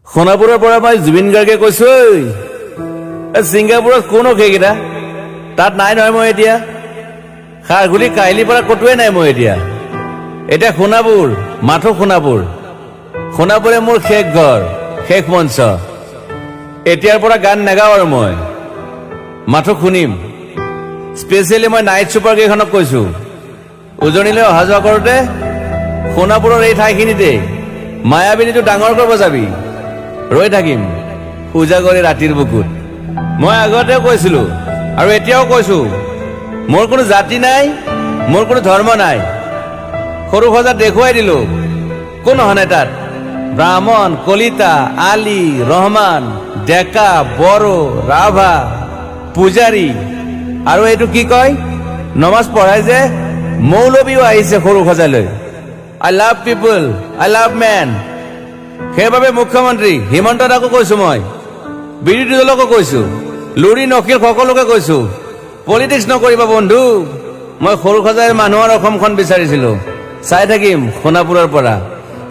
সোনাপুৰৰ পৰা মই জুবিন গাৰ্গে কৈছো ছিংগাপুৰত কোন সেইকেইটা তাত নাই নহয় মই এতিয়া খাৰঘুলি কাহিলীৰ পৰা কতোৱে নাই মই এতিয়া সোণাপুৰ মাথো সোণাপুৰে মোৰ শেষ ঘৰ শেষ মঞ্চ এতিয়াৰ পৰা গান নাগাওঁ আৰু মই মাথো শুনিম স্পেচিয়েলি মই নাইট ছুপাৰ কেইখনক কৈছো উজনিলৈ অহা যোৱা কৰোঁতে সোণাপুৰৰ এই ঠাইখিনিতে মায়াবিনীটো ডাঙৰ কৰিব যাবি ৰৈ থাকিম উজাগৰি ৰাতিৰ বুকুত মই আগতেও কৈছিলো আৰু এতিয়াও কৈছো মোৰ কোনো জাতি নাই মোৰ কোনো ধৰ্ম নাই সৰু সজাত দেখুৱাই দিলো কোন হনে তাত ব্ৰাহ্মণ কলিতা আলী ৰহমান ডেকা বড়ো ৰাভা পূজাৰী আৰু এইটো কি কয় নমাজ পঢ়াই যে মৌলবীও আহিছে সৰু সজালৈ I love people I love man সেইবাবে মুখ্যমন্ত্ৰী হিমন্ত দাকো কৈছো মই বিৰোধী দলকো কৈছো লুৰি নকিল সকলোকে কৈছো পলিটিক্স নকৰিবা বন্ধু মই সৰু সজাই মানুহৰ অসমখন বিচাৰিছিলো চাই থাকিম সোণাপুৰৰ পৰা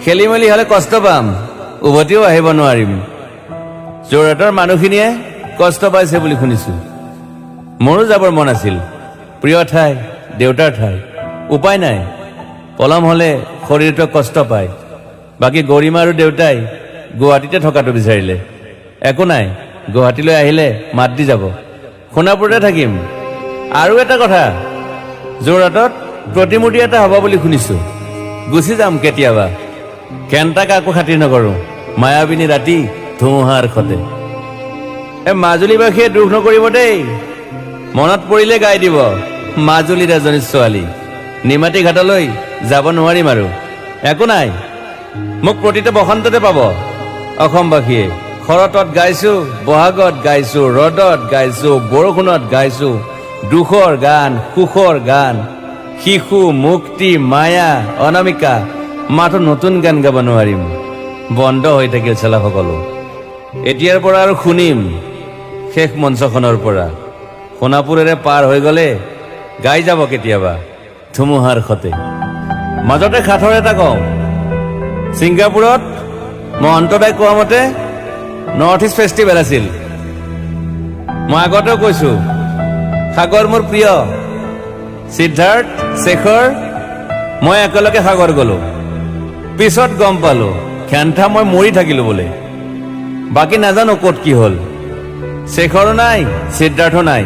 খেলি মেলি হলে কষ্ট পাম উভতিও আহিব নোৱাৰিম যোৰহাটৰ মানুহখিনিয়ে কষ্ট পাইছে বুলি শুনিছো মোৰো যাবৰ মন আছিল প্ৰিয় ঠাই দেউতাৰ ঠাই উপায় নাই পলম হলে শৰীৰটোৱে কষ্ট পায় বাকী গৰিমা আৰু দেউতাই গুৱাহাটীতে থকাটো বিচাৰিলে একো নাই গুৱাহাটীলৈ আহিলে মাত দি যাব সোণাপুৰতে থাকিম আৰু এটা কথা যোৰহাটত প্ৰতিমূৰ্তি এটা হ'ব বুলি শুনিছো গুচি যাম কেতিয়াবা কেণ্টা কাকো খাতিৰ নকৰো মায়াবিনী ৰাতি ধুমুহাৰ খতে মাজুলীবাসীয়ে দুখ নকৰিব দেই মনত পৰিলে গাই দিব মাজুলীৰ এজনী ছোৱালী নিমাতী ঘাটলৈ যাব নোৱাৰিম আৰু একো নাই মোক প্ৰতিটো বসন্ততে পাব অসমবাসীয়ে শৰতত গাইছো বহাগত গাইছো ৰদত গাইছো বৰষুণত গাইছো দুখৰ গান সুখৰ গান শিশু মুক্তি মায়া অনামিকা মাথো নতুন গান গাব নোৱাৰিম বন্ধ হৈ থাকিল চেলা সকলো এতিয়াৰ পৰা আৰু শুনিম শেষ মঞ্চখনৰ পৰা সোণাপুৰেৰে পাৰ হৈ গলে গাই যাব কেতিয়াবা ধুমুহাৰ খতে মাজতে সাঁথৰ এটা কওঁ ছিংগাপুৰত মই অন্তদাই কোৱা মতে নৰ্থ ইষ্ট ফেষ্টিভেল আছিল মই আগতেও কৈছো সাগৰ মোৰ প্ৰিয় সিদ্ধাৰ্থ শেখৰ মই একেলগে সাগৰ গলো পিছত গম পালো খেন্থা মই মৰি থাকিলো বোলে বাকী নাজানো ক'ত কি হ'ল শেখৰো নাই সিদ্ধাৰ্থো নাই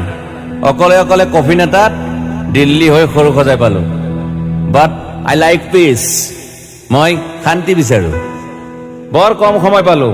অকলে অকলে কফিন এটাত দিল্লী হৈ সৰু সজাই পালো বাট আই লাইক পিচ মই শান্তি বিচাৰো বৰ কম সময় পালো